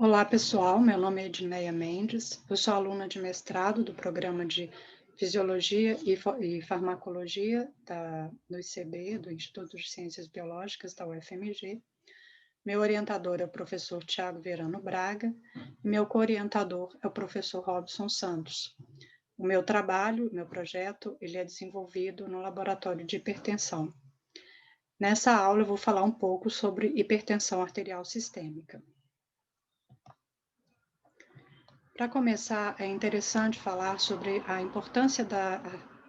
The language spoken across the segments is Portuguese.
Olá, pessoal. Meu nome é Edneia Mendes. Eu sou aluna de mestrado do programa de Fisiologia e Farmacologia do ICB, do Instituto de Ciências Biológicas da UFMG. Meu orientador é o professor Tiago Verano Braga e meu co-orientador é o professor Robson Santos. O meu trabalho, meu projeto, ele é desenvolvido no Laboratório de Hipertensão. Nessa aula, eu vou falar um pouco sobre hipertensão arterial sistêmica. Para começar, é interessante falar sobre a importância da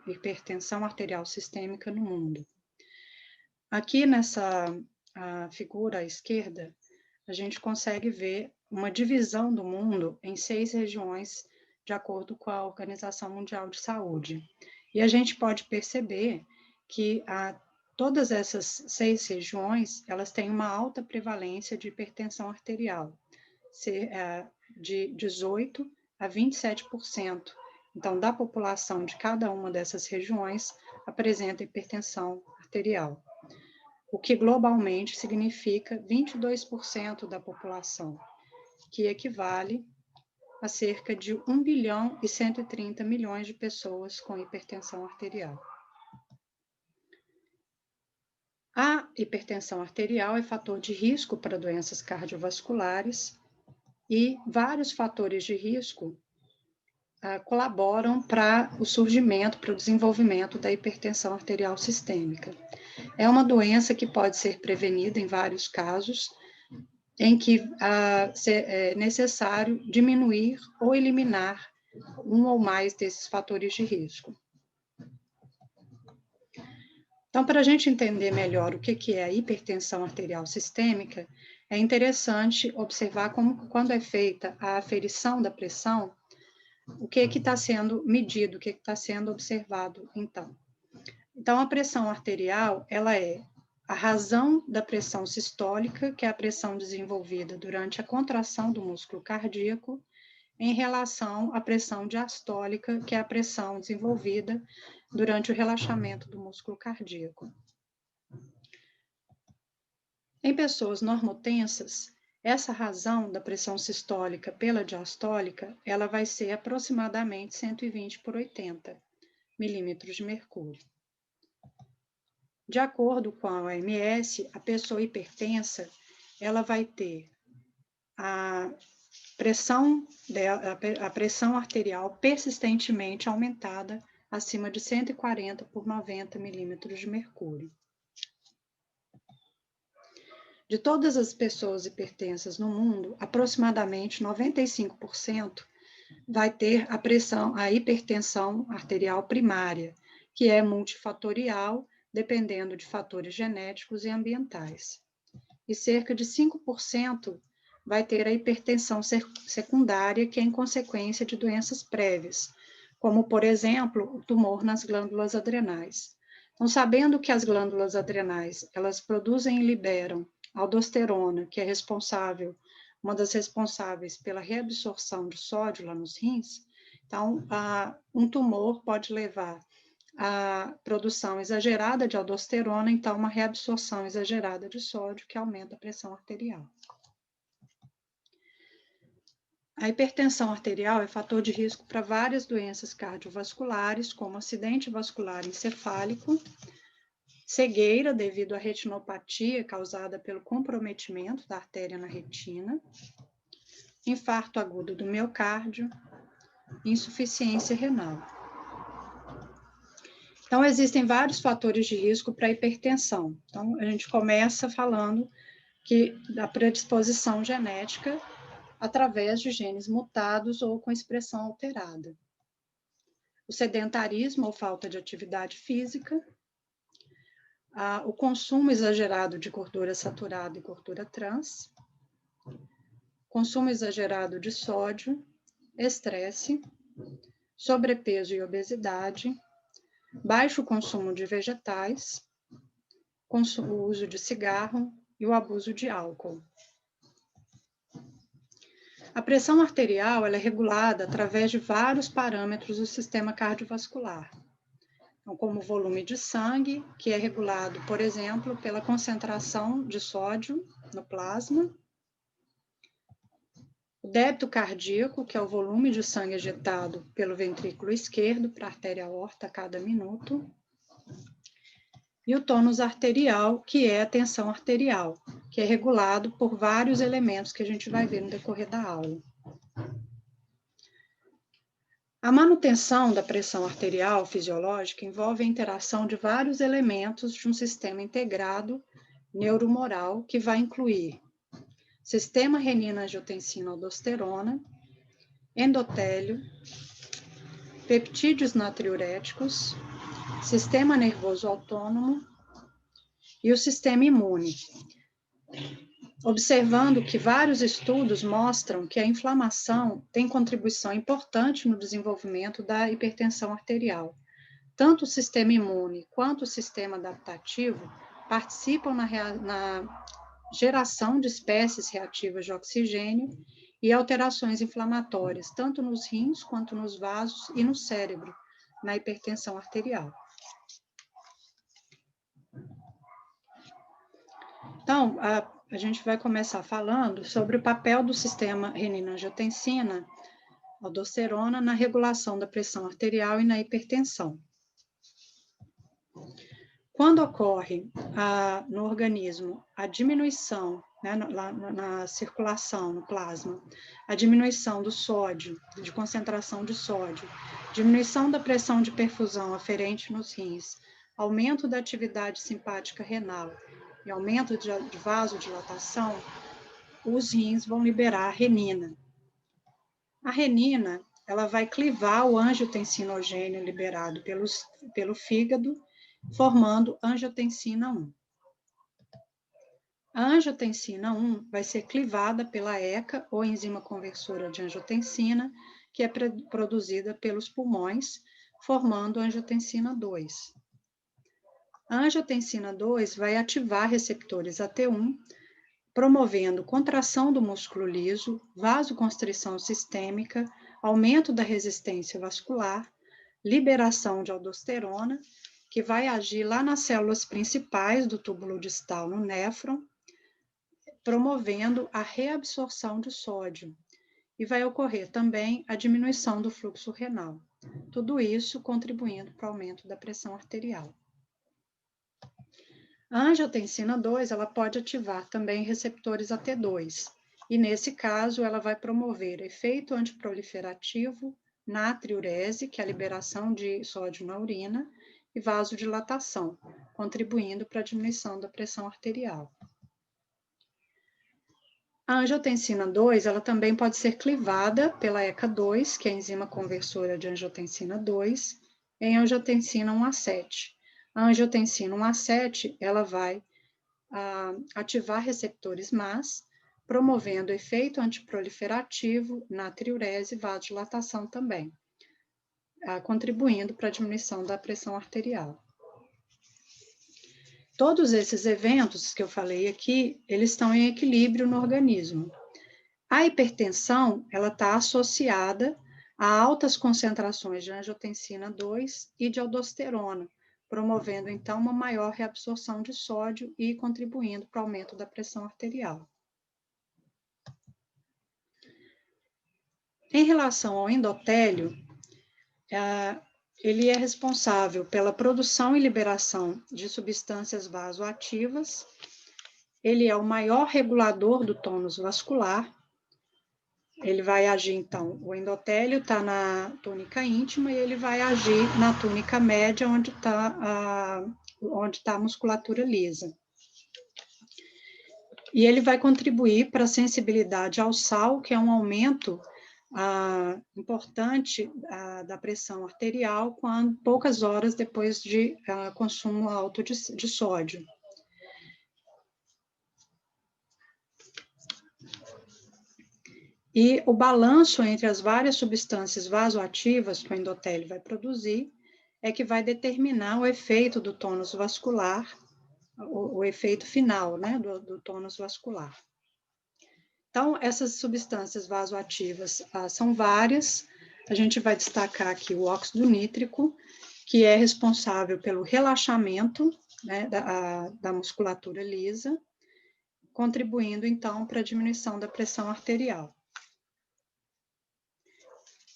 hipertensão arterial sistêmica no mundo. Aqui nessa figura à esquerda, a gente consegue ver uma divisão do mundo em 6 regiões, de acordo com a Organização Mundial de Saúde. E a gente pode perceber que todas essas 6 regiões, elas têm uma alta prevalência de hipertensão arterial, de 18% a 27%. Então, da população de cada uma dessas regiões, apresenta hipertensão arterial, o que globalmente significa 22% da população, que equivale a cerca de 1 bilhão e 130 milhões de pessoas com hipertensão arterial. A hipertensão arterial é fator de risco para doenças cardiovasculares e vários fatores de risco colaboram para o surgimento, para o desenvolvimento da hipertensão arterial sistêmica. É uma doença que pode ser prevenida em vários casos, em que é necessário diminuir ou eliminar um ou mais desses fatores de risco. Então, para a gente entender melhor o que é a hipertensão arterial sistêmica, é interessante observar como, quando é feita a aferição da pressão, o que está sendo medido, o que está sendo observado, então. Então, a pressão arterial, ela é a razão da pressão sistólica, que é a pressão desenvolvida durante a contração do músculo cardíaco, em relação à pressão diastólica, que é a pressão desenvolvida durante o relaxamento do músculo cardíaco. Em pessoas normotensas, essa razão da pressão sistólica pela diastólica, ela vai ser aproximadamente 120 por 80 milímetros de mercúrio. De acordo com a OMS, a pessoa hipertensa, ela vai ter a pressão arterial persistentemente aumentada acima de 140 por 90 milímetros de mercúrio. De todas as pessoas hipertensas no mundo, aproximadamente 95% vai ter a hipertensão arterial primária, que é multifatorial, dependendo de fatores genéticos e ambientais. E cerca de 5% vai ter a hipertensão secundária, que é em consequência de doenças prévias, como, por exemplo, o tumor nas glândulas adrenais. Então, sabendo que as glândulas adrenais, elas produzem e liberam aldosterona, que é uma das responsáveis pela reabsorção de sódio lá nos rins, então, um tumor pode levar à produção exagerada de aldosterona, então, uma reabsorção exagerada de sódio, que aumenta a pressão arterial. A hipertensão arterial é fator de risco para várias doenças cardiovasculares, como acidente vascular encefálico, cegueira devido à retinopatia causada pelo comprometimento da artéria na retina, infarto agudo do miocárdio, insuficiência renal. Então, existem vários fatores de risco para a hipertensão. Então, a gente começa falando da predisposição genética através de genes mutados ou com expressão alterada. O sedentarismo ou falta de atividade física, o consumo exagerado de gordura saturada e gordura trans, consumo exagerado de sódio, estresse, sobrepeso e obesidade, baixo consumo de vegetais, o uso de cigarro e o abuso de álcool. A pressão arterial ela é regulada através de vários parâmetros do sistema cardiovascular, então, como o volume de sangue, que é regulado, por exemplo, pela concentração de sódio no plasma, o débito cardíaco, que é o volume de sangue ejetado pelo ventrículo esquerdo para a artéria aorta a cada minuto, e o tônus arterial, que é a tensão arterial, que é regulado por vários elementos que a gente vai ver no decorrer da aula. A manutenção da pressão arterial fisiológica envolve a interação de vários elementos de um sistema integrado neuromoral que vai incluir sistema renina-angiotensina-aldosterona, endotélio, peptídeos natriuréticos, sistema nervoso autônomo e o sistema imune. Observando que vários estudos mostram que a inflamação tem contribuição importante no desenvolvimento da hipertensão arterial. Tanto o sistema imune quanto o sistema adaptativo participam na geração de espécies reativas de oxigênio e alterações inflamatórias, tanto nos rins quanto nos vasos e no cérebro, na hipertensão arterial. Então, a gente vai começar falando sobre o papel do sistema renina-angiotensina, aldosterona, na regulação da pressão arterial e na hipertensão. Quando ocorre no organismo a diminuição, né, na circulação, no plasma, a diminuição do sódio, de concentração de sódio, diminuição da pressão de perfusão aferente nos rins, aumento da atividade simpática renal e aumento de vasodilatação, os rins vão liberar renina. A renina, ela vai clivar o angiotensinogênio liberado pelo fígado, formando angiotensina 1. A angiotensina 1 vai ser clivada pela ECA, ou enzima conversora de angiotensina, que é produzida pelos pulmões, formando angiotensina 2. A angiotensina 2 vai ativar receptores AT1, promovendo contração do músculo liso, vasoconstrição sistêmica, aumento da resistência vascular, liberação de aldosterona, que vai agir lá nas células principais do túbulo distal no néfron, promovendo a reabsorção de sódio. E vai ocorrer também a diminuição do fluxo renal. Tudo isso contribuindo para o aumento da pressão arterial. A angiotensina 2, ela pode ativar também receptores AT2, e nesse caso ela vai promover efeito antiproliferativo, natriurese, que é a liberação de sódio na urina, e vasodilatação, contribuindo para a diminuição da pressão arterial. A angiotensina 2, ela também pode ser clivada pela ECA2, que é a enzima conversora de angiotensina 2, em angiotensina 1A7. A angiotensina 1A7, ela vai ativar receptores MAS, promovendo efeito antiproliferativo, natriurese e vasodilatação também, contribuindo para a diminuição da pressão arterial. Todos esses eventos que eu falei aqui, eles estão em equilíbrio no organismo. A hipertensão, ela está associada a altas concentrações de angiotensina 2 e de aldosterona, promovendo, então, uma maior reabsorção de sódio e contribuindo para o aumento da pressão arterial. Em relação ao endotélio, ele é responsável pela produção e liberação de substâncias vasoativas, ele é o maior regulador do tônus vascular, ele vai agir, então, o endotélio está na túnica íntima e ele vai agir na túnica média, onde está a musculatura lisa. E ele vai contribuir para a sensibilidade ao sal, que é um aumento importante da pressão arterial poucas horas depois de consumo alto de sódio. E o balanço entre as várias substâncias vasoativas que o endotélio vai produzir é que vai determinar o efeito do tônus vascular, o efeito final, né, do tônus vascular. Então, essas substâncias vasoativas são várias. A gente vai destacar aqui o óxido nítrico, que é responsável pelo relaxamento, né, da musculatura lisa, contribuindo, então, para a diminuição da pressão arterial.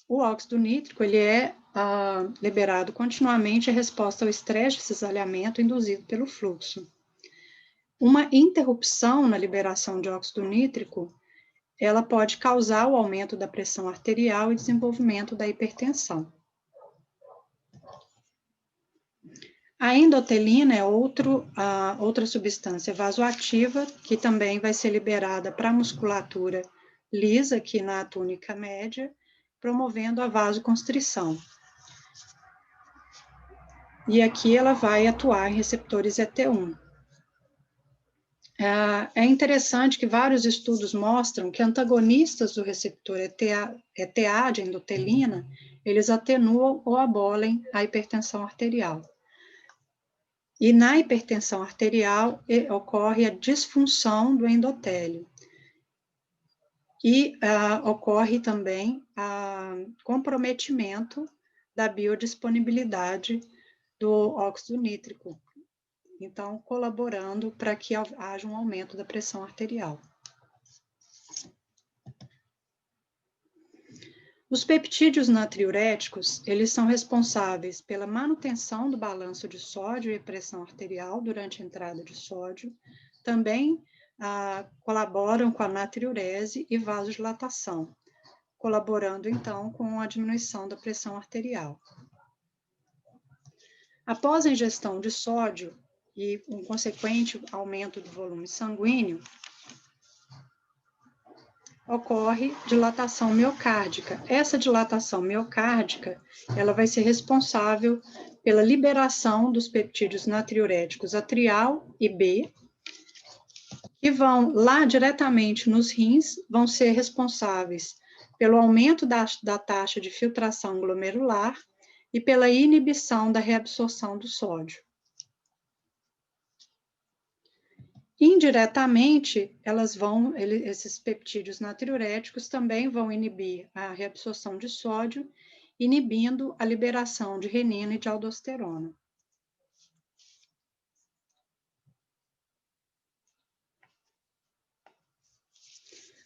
O óxido nítrico, ele é liberado continuamente em resposta ao estresse de cisalhamento induzido pelo fluxo. Uma interrupção na liberação de óxido nítrico, ela pode causar o aumento da pressão arterial e desenvolvimento da hipertensão. A endotelina é outra substância vasoativa que também vai ser liberada para a musculatura lisa aqui na túnica média, promovendo a vasoconstrição. E aqui ela vai atuar em receptores ET1. É interessante que vários estudos mostram que antagonistas do receptor ETA de endotelina, eles atenuam ou abolem a hipertensão arterial. E na hipertensão arterial ocorre a disfunção do endotélio. E ocorre também comprometimento da biodisponibilidade do óxido nítrico, então colaborando para que haja um aumento da pressão arterial. Os peptídeos natriuréticos, eles são responsáveis pela manutenção do balanço de sódio e pressão arterial durante a entrada de sódio, também colaboram com a natriurese e vasodilatação, colaborando, então, com a diminuição da pressão arterial. Após a ingestão de sódio e um consequente aumento do volume sanguíneo, ocorre dilatação miocárdica. Essa dilatação miocárdica, ela vai ser responsável pela liberação dos peptídeos natriuréticos atrial e B, que vão lá diretamente nos rins, vão ser responsáveis pelo aumento da taxa de filtração glomerular e pela inibição da reabsorção do sódio. Indiretamente, esses peptídeos natriuréticos também vão inibir a reabsorção de sódio, inibindo a liberação de renina e de aldosterona.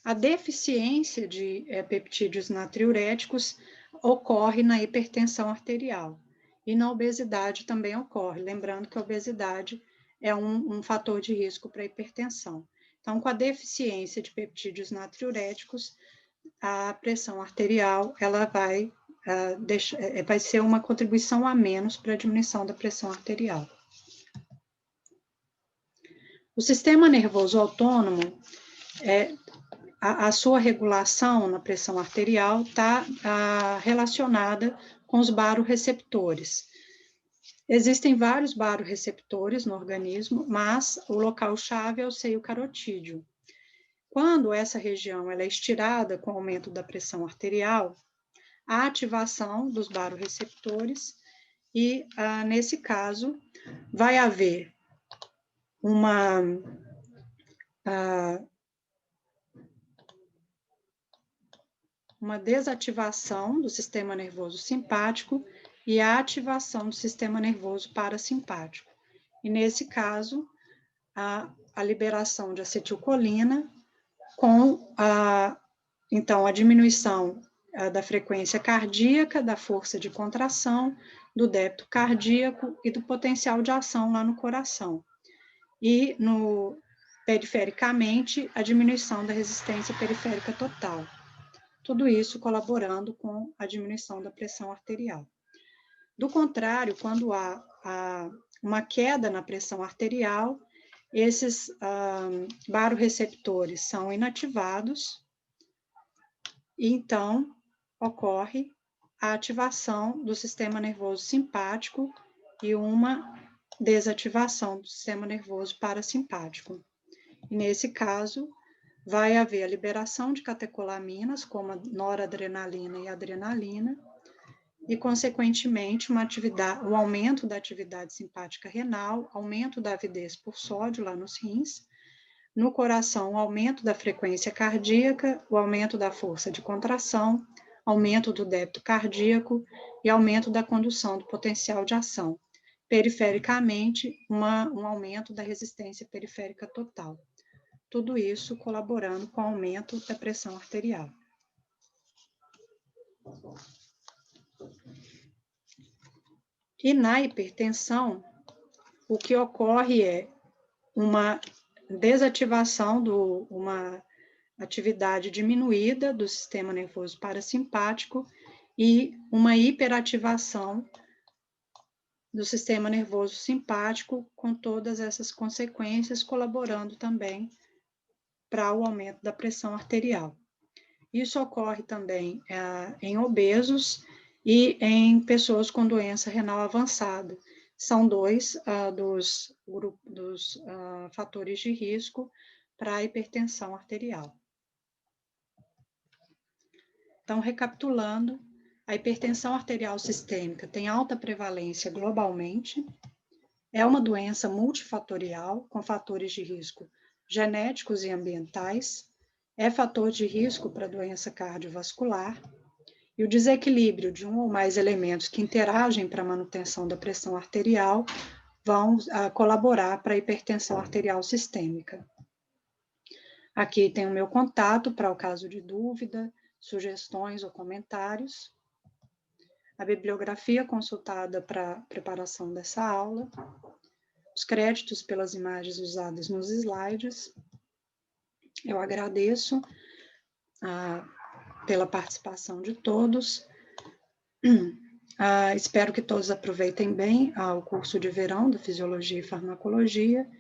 A deficiência de peptídeos natriuréticos ocorre na hipertensão arterial e na obesidade também ocorre, lembrando que a obesidade é um fator de risco para a hipertensão. Então, com a deficiência de peptídeos natriuréticos, a pressão arterial ela vai ser uma contribuição a menos para a diminuição da pressão arterial. O sistema nervoso autônomo, a sua regulação na pressão arterial está relacionada com os baroreceptores. Existem vários baroreceptores no organismo, mas o local-chave é o seio carotídeo. Quando essa região ela é estirada com o aumento da pressão arterial, a ativação dos baroreceptores e, nesse caso, vai haver uma desativação do sistema nervoso simpático e a ativação do sistema nervoso parasimpático. E, nesse caso, a liberação de acetilcolina com, então, a diminuição da frequência cardíaca, da força de contração, do débito cardíaco e do potencial de ação lá no coração. E, perifericamente, a diminuição da resistência periférica total. Tudo isso colaborando com a diminuição da pressão arterial. Do contrário, quando há uma queda na pressão arterial, esses baroreceptores são inativados e, então, ocorre a ativação do sistema nervoso simpático e uma desativação do sistema nervoso parasimpático. E, nesse caso, vai haver a liberação de catecolaminas, como a noradrenalina e a adrenalina, e, consequentemente, o aumento da atividade simpática renal, aumento da avidez por sódio lá nos rins, no coração, o aumento da frequência cardíaca, o aumento da força de contração, aumento do débito cardíaco e aumento da condução do potencial de ação. Perifericamente, um aumento da resistência periférica total. Tudo isso colaborando com o aumento da pressão arterial. E na hipertensão, o que ocorre é uma desativação uma atividade diminuída do sistema nervoso parasimpático e uma hiperativação do sistema nervoso simpático, com todas essas consequências, colaborando também para o aumento da pressão arterial. Isso ocorre também em obesos e em pessoas com doença renal avançada. São dois dos fatores de risco para a hipertensão arterial. Então, recapitulando, a hipertensão arterial sistêmica tem alta prevalência globalmente, é uma doença multifatorial, com fatores de risco genéticos e ambientais, é fator de risco para doença cardiovascular, e o desequilíbrio de um ou mais elementos que interagem para a manutenção da pressão arterial vão colaborar para a hipertensão arterial sistêmica. Aqui tem o meu contato para o caso de dúvida, sugestões ou comentários. A bibliografia consultada para a preparação dessa aula. Os créditos pelas imagens usadas nos slides. Eu agradeço pela participação de todos. Espero que todos aproveitem bem o curso de verão da Fisiologia e Farmacologia.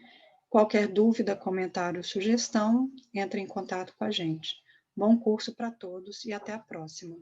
Qualquer dúvida, comentário, sugestão, entre em contato com a gente. Bom curso para todos e até a próxima.